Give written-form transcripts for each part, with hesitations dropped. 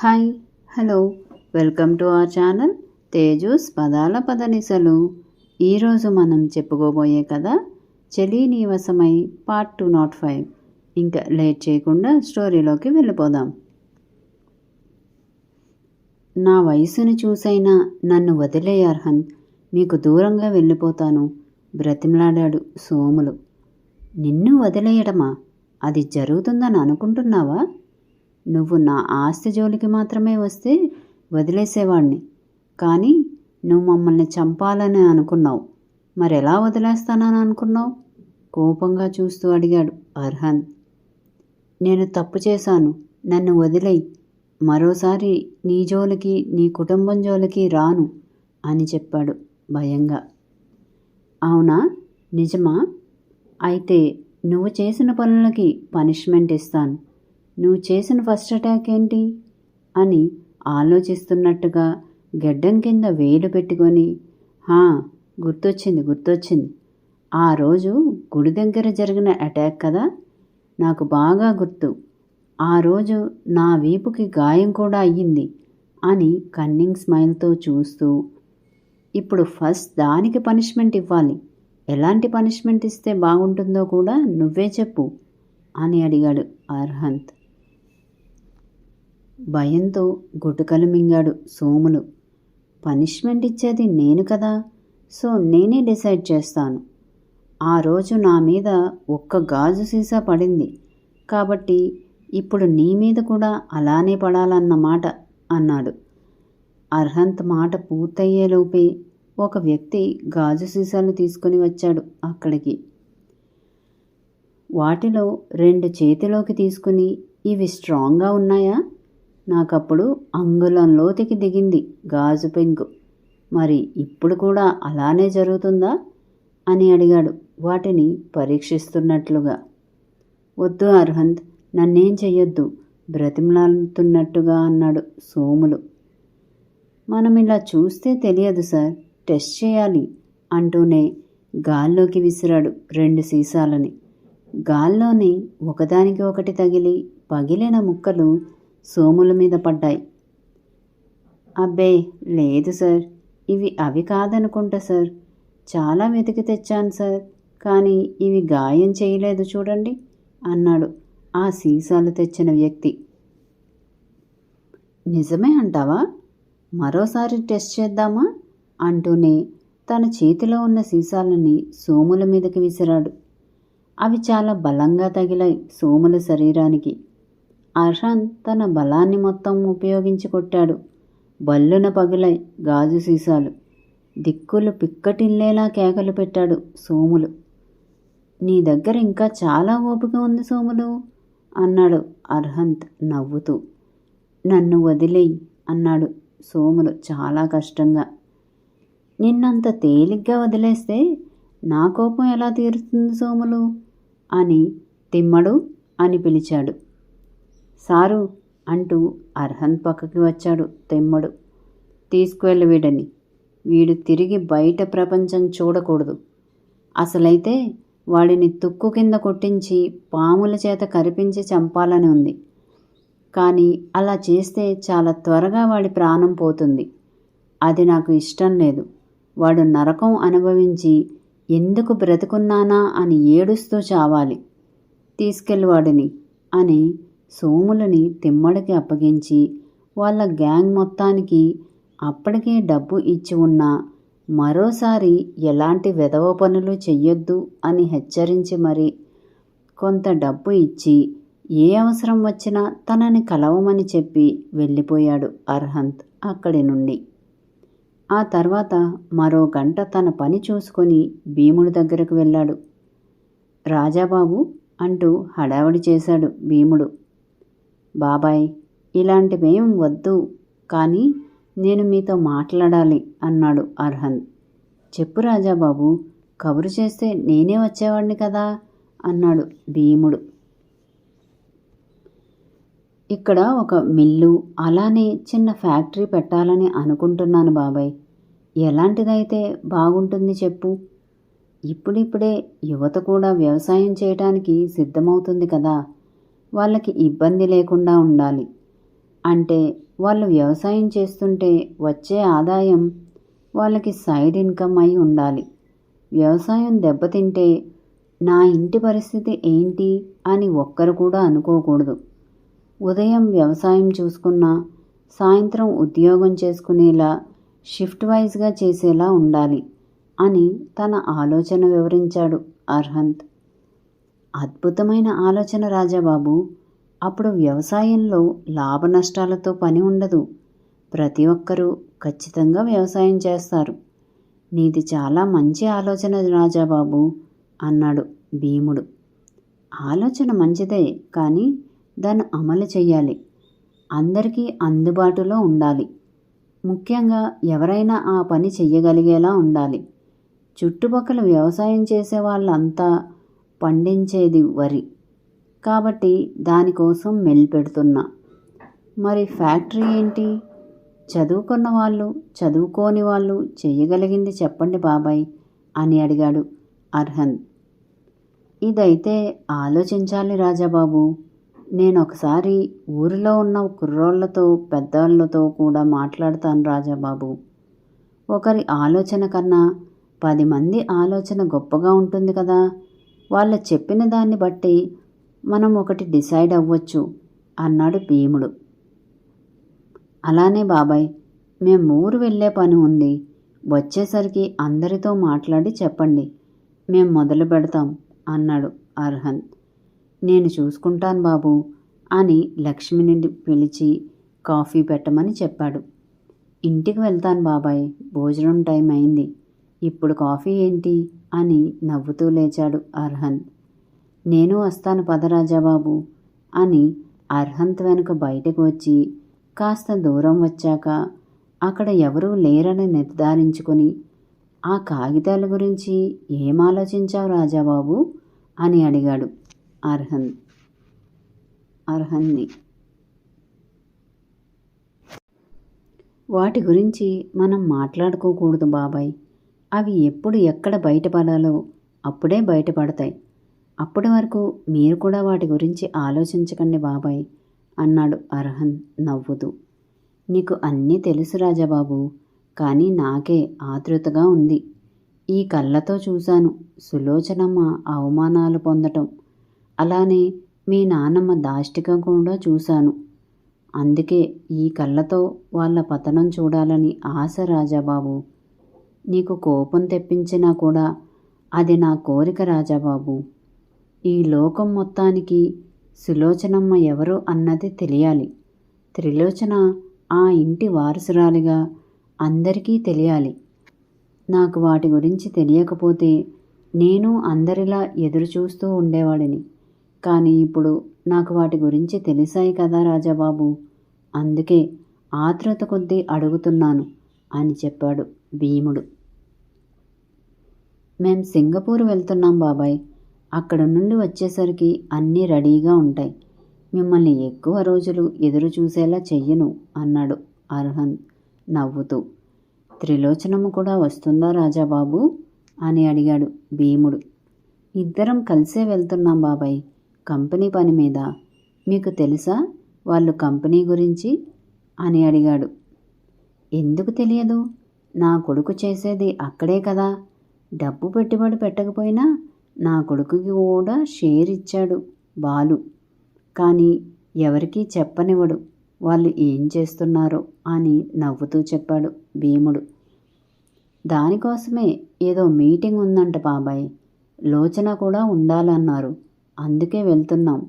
Hi hello welcome to our channel Teju's పదాల పదనిసలు. ఈరోజు మనం చెప్పుకోబోయే కథ చలి నీవసమై పార్ట్ 205. ఇంకా లేట్ చేయకుండా స్టోరీలోకి వెళ్ళిపోదాం. నా వయసును చూసైనా నన్ను వదిలే అర్హన్, మీకు దూరంగా వెళ్ళిపోతాను బ్రతిమలాడాడు సోములు. నిన్ను వదిలేయడమా? అది జరుగుతుందని అనుకుంటున్నావా? నువ్వు నా ఆస్తి జోలికి మాత్రమే వస్తే వదిలేసేవాణ్ణి, కానీ నువ్వు మమ్మల్ని చంపాలని అనుకున్నావు. మరెలా వదిలేస్తానని అనుకున్నావు? కోపంగా చూస్తూ అడిగాడు అర్హన్. నేను తప్పు చేశాను, నన్ను వదిలేయి. మరోసారి నీ జోలికి నీ కుటుంబం జోలికి రాను అని చెప్పాడు భయంగా. అవునా? నిజమా? అయితే నువ్వు చేసిన పనులకి పనిష్మెంట్ ఇస్తాను. నువ్వు చేసిన ఫస్ట్ అటాక్ ఏంటి అని ఆలోచిస్తున్నట్టుగా గడ్డం కింద వేలు పెట్టుకొని, గుర్తొచ్చింది. ఆ రోజు గుడి దగ్గర జరిగిన అటాక్ కదా, నాకు బాగా గుర్తు. ఆ రోజు నా వీపుకి గాయం కూడా అయ్యింది అని కన్నింగ్ స్మైల్తో చూస్తూ, ఇప్పుడు ఫస్ట్ దానికి పనిష్మెంట్ ఇవ్వాలి. ఎలాంటి పనిష్మెంట్ ఇస్తే బాగుంటుందో కూడా నువ్వే చెప్పు అని అడిగాడు అర్హంత్. భయంతో గుటకలు మింగాడు సోములు. పనిష్మెంట్ ఇచ్చేది నేను కదా, సో నేనే డిసైడ్ చేస్తాను. ఆ రోజు నా మీద ఒక్క గాజు సీసా పడింది కాబట్టి ఇప్పుడు నీ మీద కూడా అలానే పడాలన్నమాట అన్నాడు. అర్హంత్ మాట పూర్తయ్యేలోపే ఒక వ్యక్తి గాజు సీసాలు తీసుకుని వచ్చాడు అక్కడికి. వాటిలో 2 చేతిలోకి తీసుకుని, ఇవి స్ట్రాంగ్గా ఉన్నాయా? నాకప్పుడు అంగుళం లోతుకి దిగింది గాజు పెంకు. మరి ఇప్పుడు కూడా అలానే జరుగుతుందా అని అడిగాడు వాటిని పరీక్షిస్తున్నట్లుగా. వద్దు అర్హంత్, నన్నేం చెయ్యొద్దు బ్రతిమలాడుతున్నట్టుగా అన్నాడు సోములు. మనం ఇలా చూస్తే తెలియదు సార్, టెస్ట్ చేయాలి అంటూనే గాల్లోకి విసిరాడు 2 సీసాలని. గాల్లోని ఒకదానికి ఒకటి తగిలి పగిలిన ముక్కలు సోముల మీద పడ్డాయి. అబ్బే లేదు సార్, ఇవి అవి కాదనుకుంటా సార్. చాలా వెతికి తెచ్చాను సార్, కానీ ఇవి గాయం చేయలేదు చూడండి అన్నాడు ఆ సీసాలు తెచ్చిన వ్యక్తి. నిజమే అంటావా? మరోసారి టెస్ట్ చేద్దామా అంటూనే తన చేతిలో ఉన్న సీసాలని సోముల మీదకి విసిరాడు. అవి చాలా బలంగా తగిలాయి సోముల శరీరానికి. అర్హన్ తన బలాన్ని మొత్తం ఉపయోగించి కొట్టాడు. బల్లున పగిలాయి గాజు సీసాలు. దిక్కులు పిక్కటిల్లేలా కేకలు పెట్టాడు సోములు. నీ దగ్గర ఇంకా చాలా ఓపిక ఉంది సోములు అన్నాడు అర్హంత్ నవ్వుతూ. నన్ను వదిలేయి అన్నాడు సోములు చాలా కష్టంగా. నిన్నంత తేలిగ్గా వదిలేస్తే నా కోపం ఎలా తీరుతుంది సోములు అని తిమ్మడు అని పిలిచాడు. సారు అంటూ అర్హంత్ పక్కకి వచ్చాడు తెమ్మడు. తీసుకువెళ్ళి వీడని, వీడు తిరిగి బయట ప్రపంచం చూడకూడదు. అసలైతే వాడిని తుక్కు కింద కొట్టించి పాముల చేత కరిపించి చంపాలని ఉంది, కానీ అలా చేస్తే చాలా త్వరగా వాడి ప్రాణం పోతుంది. అది నాకు ఇష్టం లేదు. వాడు నరకం అనుభవించి ఎందుకు బ్రతుకున్నానా అని ఏడుస్తూ చావాలి. తీసుకెళ్ళి వాడిని అని సోములని తిమ్మడికి అప్పగించి వాళ్ళ గ్యాంగ్ మొత్తానికి అప్పటికే డబ్బు ఇచ్చి ఉన్నా మరోసారి ఎలాంటి వెధవ పనులు చెయ్యొద్దు అని హెచ్చరించి మరి కొంత డబ్బు ఇచ్చి ఏ అవసరం వచ్చినా తనని కలవమని చెప్పి వెళ్ళిపోయాడు అర్హంత్ అక్కడి నుండి. ఆ తర్వాత మరో గంట తన పని చూసుకొని భీముడి దగ్గరకు వెళ్ళాడు. రాజాబాబు అంటూ హడావిడి చేశాడు భీముడు. బాబాయ్, ఇలాంటివేం వద్దు, కానీ నేను మీతో మాట్లాడాలి అన్నాడు అర్హంత్. చెప్పు రాజాబాబు, కబురు చేస్తే నేనే వచ్చేవాడిని కదా అన్నాడు భీముడు. ఇక్కడ ఒక మిల్లు అలానే చిన్న ఫ్యాక్టరీ పెట్టాలని అనుకుంటున్నాను బాబాయ్. ఎలాంటిదైతే బాగుంటుంది చెప్పు? ఇప్పుడిప్పుడే యువత కూడా వ్యవసాయం చేయటానికి సిద్ధమవుతుంది కదా, వాళ్ళకి ఇబ్బంది లేకుండా ఉండాలి. అంటే వాళ్ళు వ్యవసాయం చేస్తుంటే వచ్చే ఆదాయం వాళ్ళకి సైడ్ ఇన్కమ్ అయి ఉండాలి. వ్యవసాయం దెబ్బతింటే నా ఇంటి పరిస్థితి ఏంటి అని ఒక్కరు కూడా అనుకోకూడదు. ఉదయం వ్యవసాయం చూసుకున్నా సాయంత్రం ఉద్యోగం చేసుకునేలా షిఫ్ట్ వైజ్గా చేసేలా ఉండాలి అని తన ఆలోచన వివరించాడు అర్హంత్. అద్భుతమైన ఆలోచన రాజాబాబు. అప్పుడు వ్యవసాయంలో లాభ నష్టాలతో పని ఉండదు. ప్రతి ఒక్కరూ ఖచ్చితంగా వ్యవసాయం చేస్తారు. నీది చాలా మంచి ఆలోచన రాజాబాబు అన్నాడు భీముడు. ఆలోచన మంచిదే, కానీ దాన్ని అమలు చెయ్యాలి. అందరికీ అందుబాటులో ఉండాలి. ముఖ్యంగా ఎవరైనా ఆ పని చెయ్యగలిగేలా ఉండాలి. చుట్టుపక్కల వ్యవసాయం చేసే వాళ్ళంతా పండించేది వరి కాబట్టి దానికోసం మెలిపెడుతున్నా. మరి ఫ్యాక్టరీ ఏంటి? చదువుకున్న వాళ్ళు, చదువుకోని వాళ్ళు చెయ్యగలిగింది చెప్పండి బాబాయ్ అని అడిగాడు అర్హంత్. ఇదైతే ఆలోచించాలి రాజాబాబు. నేనొకసారి ఊరిలో ఉన్న కుర్రోళ్లతో పెద్దవాళ్ళతో కూడా మాట్లాడతాను రాజాబాబు. ఒకరి ఆలోచన కన్నా 10 మంది ఆలోచన గొప్పగా ఉంటుంది కదా. వాళ్ళు చెప్పిన దాన్ని బట్టి మనం ఒకటి డిసైడ్ అవ్వచ్చు అన్నాడు భీముడు. అలానే బాబాయ్, మేము ఊరు వెళ్ళే పని ఉంది. వచ్చేసరికి అందరితో మాట్లాడి చెప్పండి, మేం మొదలు పెడతాం అన్నాడు అర్హంత్. నేను చూసుకుంటాను బాబు అని లక్ష్మిని పిలిచి కాఫీ పెట్టమని చెప్పాడు. ఇంటికి వెళ్తాను బాబాయ్, భోజనం టైం అయింది. ఇప్పుడు కాఫీ ఏంటి అని నవ్వుతూ లేచాడు అర్హంత్. నేను వస్తాను పదరాజాబాబు అని అర్హంత్ వెనుక బయటకు వచ్చి కాస్త దూరం వచ్చాక అక్కడ ఎవరూ లేరని నిర్ధారించుకొని, ఆ కాగితాల గురించి ఏం ఆలోచించావు రాజాబాబు అని అడిగాడు అర్హంత్ని. వాటి గురించి మనం మాట్లాడుకోకూడదు బాబాయ్. అవి ఎప్పుడు ఎక్కడ బయటపడాలో అప్పుడే బయటపడతాయి. అప్పటి వరకు మీరు కూడా వాటి గురించి ఆలోచించకండి బాబాయ్ అన్నాడు అర్హంత్ నవ్వుతూ. నీకు అన్నీ తెలుసు రాజాబాబు, కానీ నాకే ఆతృతగా ఉంది. ఈ కళ్ళతో చూశాను సులోచనమ్మ అవమానాలు పొందటం, అలానే మీ నాన్నమ్మ దాష్టికం కూడా చూశాను. అందుకే ఈ కళ్ళతో వాళ్ళ పతనం చూడాలని ఆశ రాజాబాబు. నీకు కోపం తెప్పించినా కూడా అది నా కోరిక రాజాబాబు. ఈ లోకం మొత్తానికి సులోచనమ్మ ఎవరు అన్నది తెలియాలి. త్రిలోచన ఆ ఇంటి వారసురాలిగా అందరికీ తెలియాలి. నాకు వాటి గురించి తెలియకపోతే నేను అందరిలా ఎదురు చూస్తూ ఉండేవాడిని. కానీ ఇప్పుడు నాకు వాటి గురించి తెలిసాయి కదా రాజాబాబు, అందుకే ఆతృత కొద్దీ అడుగుతున్నాను అని చెప్పాడు భీముడు. మేం సింగపూర్ వెళ్తున్నాం బాబాయ్. అక్కడ నుండి వచ్చేసరికి అన్నీ రెడీగా ఉంటాయి. మిమ్మల్ని ఎక్కువ రోజులు ఎదురు చూసేలా చెయ్యను అన్నాడు అర్హంత్ నవ్వుతూ. త్రిలోచనము కూడా వస్తుందా రాజాబాబు అని అడిగాడు భీముడు. ఇద్దరం కలిసే వెళ్తున్నాం బాబాయ్, కంపెనీ పని మీద. మీకు తెలుసా వాళ్ళు కంపెనీ గురించి అని అడిగాడు. ఎందుకు తెలియదు? నా కొడుకు చేసేది అక్కడే కదా. డబ్బు పెట్టుబడి పెట్టకపోయినా నా కొడుకుకి కూడా షేర్ ఇచ్చాడు బాలు. కానీ ఎవరికీ చెప్పనివ్వడు వాళ్ళు ఏం చేస్తున్నారో అని నవ్వుతూ చెప్పాడు భీముడు. దానికోసమే ఏదో మీటింగ్ ఉందంట బాబాయ్, లోచన కూడా ఉండాలన్నారు, అందుకే వెళ్తున్నాం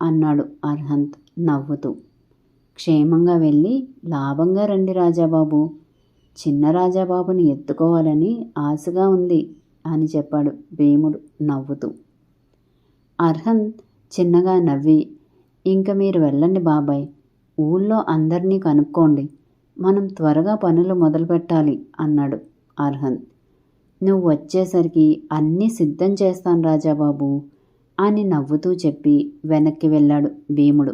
అన్నాడు అర్హంత్ నవ్వుతూ. క్షేమంగా వెళ్ళి లాభంగా రండి రాజాబాబు. చిన్న రాజాబాబుని ఎత్తుకోవాలని ఆశగా ఉంది అని చెప్పాడు భీముడు నవ్వుతూ. అర్హంత్ చిన్నగా నవ్వి, ఇంక మీరు వెళ్ళండి బాబాయ్, ఊళ్ళో అందరినీ కనుక్కోండి, మనం త్వరగా పనులు మొదలుపెట్టాలి అన్నాడు అర్హంత్. నువ్వు వచ్చేసరికి అన్నీ సిద్ధం చేస్తాను రాజాబాబు అని నవ్వుతూ చెప్పి వెనక్కి వెళ్ళాడు భీముడు.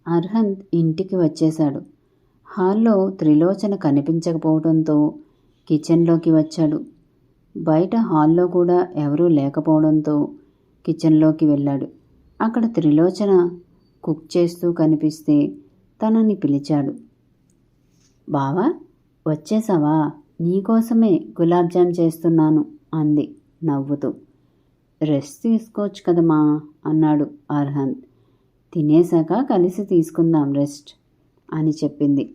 అర్హంత్ ఇంటికి వచ్చేశాడు. హాల్లో త్రిలోచన కనిపించకపోవడంతో కిచెన్లోకి వచ్చాడు. బయట హాల్లో కూడా ఎవరూ లేకపోవడంతో కిచెన్లోకి వెళ్ళాడు. అక్కడ త్రిలోచన కుక్ చేస్తూ కనిపిస్తే తనని పిలిచాడు. బావా, వచ్చేసావా? నీకోసమే గులాబ్ జామ్ చేస్తున్నాను అంది నవ్వుతూ. రెస్ట్ తీసుకోవచ్చు కదమ్మా అన్నాడు అర్హంత్. తినేశాక కలిసి తీసుకుందాం రెస్ట్ అని చెప్పింది.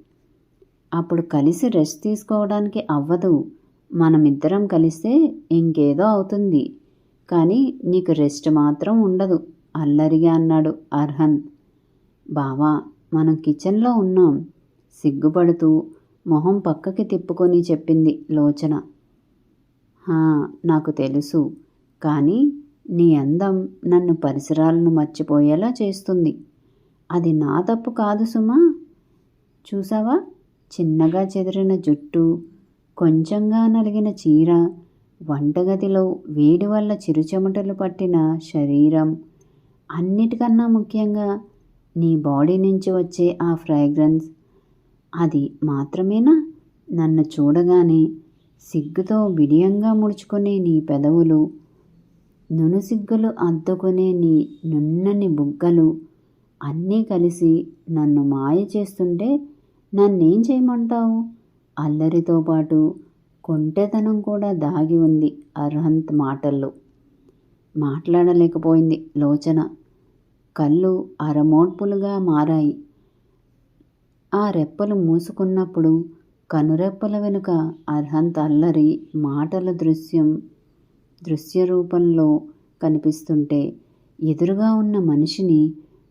అప్పుడు కలిసి రెస్ట్ తీసుకోవడానికి అవ్వదు, మనమిద్దరం కలిస్తే ఇంకేదో అవుతుంది, కానీ నీకు రెస్ట్ మాత్రం ఉండదు అల్లరిగా అన్నాడు అర్హంత్. బావా, మనం కిచెన్లో ఉన్నాం సిగ్గుపడుతూ మొహం పక్కకి తిప్పుకొని చెప్పింది లోచన. నాకు తెలుసు, కానీ నీ అందం నన్ను పరిసరాలను మర్చిపోయేలా చేస్తుంది. అది నా తప్పు కాదు సుమా. చూసావా, చిన్నగా చెదిరిన జుట్టు, కొంచెంగా నలిగిన చీర, వంటగదిలో వేడి వల్ల చిరుచెమటలు పట్టిన శరీరం, అన్నిటికన్నా ముఖ్యంగా నీ బాడీ నుంచి వచ్చే ఆ ఫ్రాగ్రెన్స్, అది మాత్రమేనా నన్ను చూడగానే సిగ్గుతో బిడియంగా ముడుచుకునే నీ పెదవులు, నునుసిగ్గులు అద్దుకునే నీ నున్నని బుగ్గలు అన్నీ కలిసి నన్ను మాయ చేస్తుంటే నన్నేం చేయమంటావు? అల్లరితో పాటు కొంటెతనం కూడా దాగి ఉంది అర్హంత్ మాటల్లో. మాట్లాడలేకపోయింది లోచన. కళ్ళు అరమోడ్పులుగా మారాయి. ఆ రెప్పలు మూసుకున్నప్పుడు కనురెప్పల వెనుక అర్హంత్ అల్లరి మాటల దృశ్య రూపంలో కనిపిస్తుంటే ఎదురుగా ఉన్న మనిషిని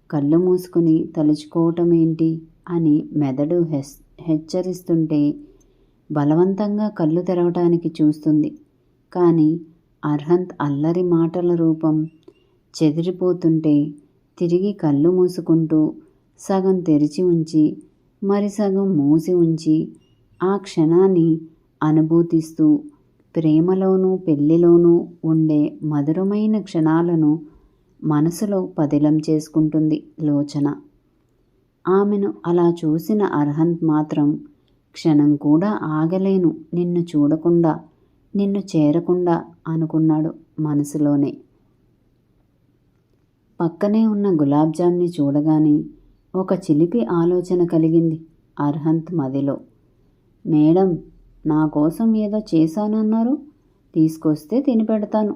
కళ్ళు మూసుకుని తలుచుకోవటమేంటి అని మెదడు హెచ్చరిస్తుంటే బలవంతంగా కళ్ళు తెరవటానికి చూస్తుంది. కానీ అర్హంత్ అల్లరి మాటల రూపం చెదిరిపోతుంటే తిరిగి కళ్ళు మూసుకుంటూ సగం తెరిచి ఉంచి మరి సగం మూసి ఉంచి ఆ క్షణాన్ని అనుభూతిస్తూ ప్రేమలోనూ పెళ్లిలోనూ ఉండే మధురమైన క్షణాలను మనసులో పదిలం చేసుకుంటుంది లోచన. ఆమెను అలా చూసిన అర్హంత్ మాత్రం క్షణం కూడా ఆగలేను నిన్ను చూడకుండా, నిన్ను చేరకుండా అనుకున్నాడు మనసులోనే. పక్కనే ఉన్న గులాబ్ జామ్ని చూడగానే ఒక చిలిపి ఆలోచన కలిగింది అర్హంత్ మదిలో. మేడం, నా కోసం ఏదో చేశానన్నారు, తీసుకొస్తే తిని పెడతాను,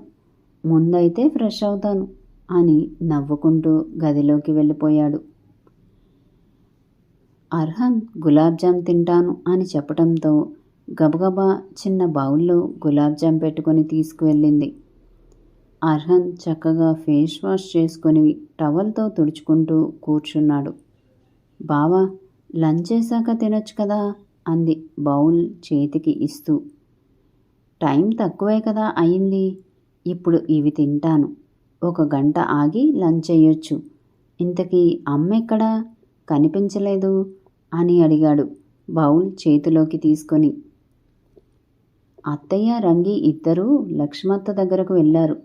ముందైతే ఫ్రెష్ అవుతాను అని నవ్వుకుంటూ గదిలోకి వెళ్ళిపోయాడు. అర్హంత్ గులాబ్ జామ్ తింటాను అని చెప్పడంతో గబగబా చిన్న బౌల్లో గులాబ్ జామ్ పెట్టుకొని తీసుకువెళ్ళింది. అర్హంత్ చక్కగా ఫేస్ వాష్ చేసుకొని టవల్తో తుడుచుకుంటూ కూర్చున్నాడు. బావా, లంచ్ చేశాక తినొచ్చు కదా అంది బౌల్ చేతికి ఇస్తూ. టైం తక్కువే కదా అయింది, ఇప్పుడు ఇవి తింటాను, 1 గంట ఆగి లంచ్ చేయొచ్చు. ఇంతకీ అమ్మెక్కడా కనిపించలేదు అని అడిగాడు బౌల్ చేతిలోకి తీసుకొని. అత్తయ్య రంగి ఇద్దరూ లక్ష్మత్త దగ్గరకు వెళ్ళారు.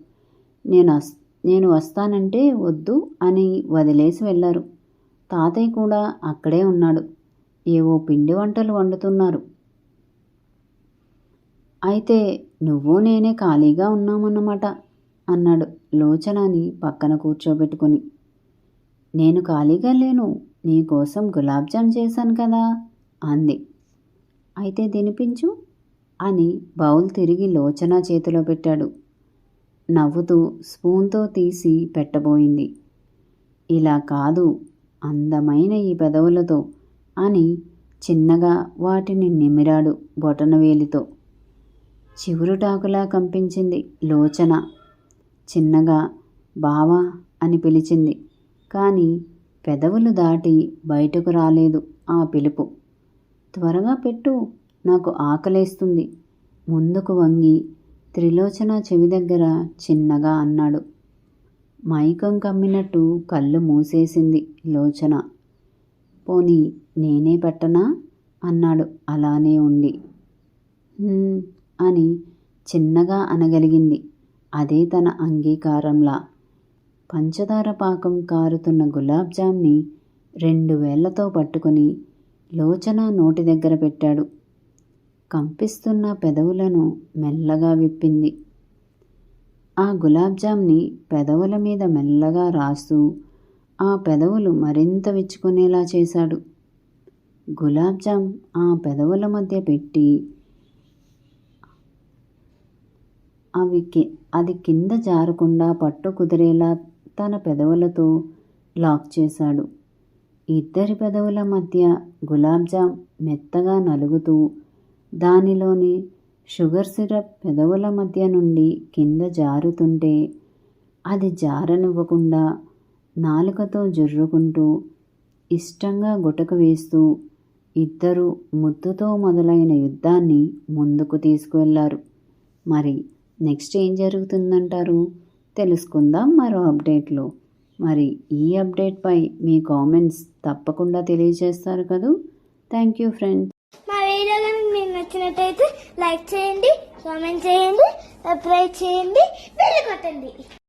నేను వస్తానంటే వద్దు అని వదిలేసి వెళ్ళారు. తాతయ్య కూడా అక్కడే ఉన్నాడు, ఏవో పిండి వంటలు వండుతున్నారు. అయితే నువ్వు నేనే ఖాళీగా ఉన్నామన్నమాట అన్నాడు లోచనని పక్కన కూర్చోబెట్టుకుని. నేను ఖాళీగా లేను, నీకోసం గులాబ్ జామ్ చేశాను కదా అంది. అయితే తినిపించు అని బౌల్ తిరిగి లోచన చేతిలో పెట్టాడు. నవ్వుతూ స్పూన్తో తీసి పెట్టబోయింది. ఇలా కాదు, అందమైన ఈ పెదవులతో అని చిన్నగా వాటిని నిమిరాడు బొటనవేలితో. చివురుటాకులా కంపించింది లోచన. చిన్నగా బావా అని పిలిచింది. కానీ పెదవులు దాటి బయటకు రాలేదు ఆ పిలుపు. త్వరగా పెట్టు, నాకు ఆకలేస్తుంది ముందుకు వంగి త్రిలోచన చెవి దగ్గర చిన్నగా అన్నాడు. మైకం కమ్మినట్టు కళ్ళు మూసేసింది లోచన. పోనీ నేనే పెట్టనా అన్నాడు అలానే ఉండి. అని చిన్నగా అనగలిగింది, అదే తన అంగీకారంలా. పంచదార పాకం కారుతున్న గులాబ్ జామ్ని 2 వేళ్లతో పట్టుకుని లోచన నోటి దగ్గర పెట్టాడు. కంపిస్తున్న పెదవులను మెల్లగా విప్పింది. ఆ గులాబ్ జామ్ని పెదవుల మీద మెల్లగా రాస్తూ ఆ పెదవులు మరింత విచ్చుకునేలా చేశాడు. గులాబ్ జామ్ ఆ పెదవుల మధ్య పెట్టి అది కింద జారకుండా పట్టు కుదిరేలా తన పెదవులతో లాక్ చేశాడు. ఇద్దరి పెదవుల మధ్య గులాబ్ జామ్ మెత్తగా నలుగుతూ దానిలోని షుగర్ సిరప్ పెదవుల మధ్య నుండి కింద జారుతుంటే అది జారనివ్వకుండా నాలుకతో జుర్రుకుంటూ ఇష్టంగా గుటక వేస్తూ ఇద్దరూ ముద్దుతో మొదలైన యుద్ధాన్ని ముందుకు తీసుకువెళ్లారు. మరి నెక్స్ట్ ఏం జరుగుతుందంటారు? తెలుసుకుందాం మరో అప్డేట్లో. మరి ఈ అప్డేట్పై మీ కామెంట్స్ తప్పకుండా తెలియజేస్తారు కదూ. Thank you friends. మా వీడియో కనుక మీకు నచ్చినట్టయితే లైక్ చేయండి, కామెంట్ చేయండి, సబ్స్క్రైబ్ చేయండి, బెల్ కొట్టండి.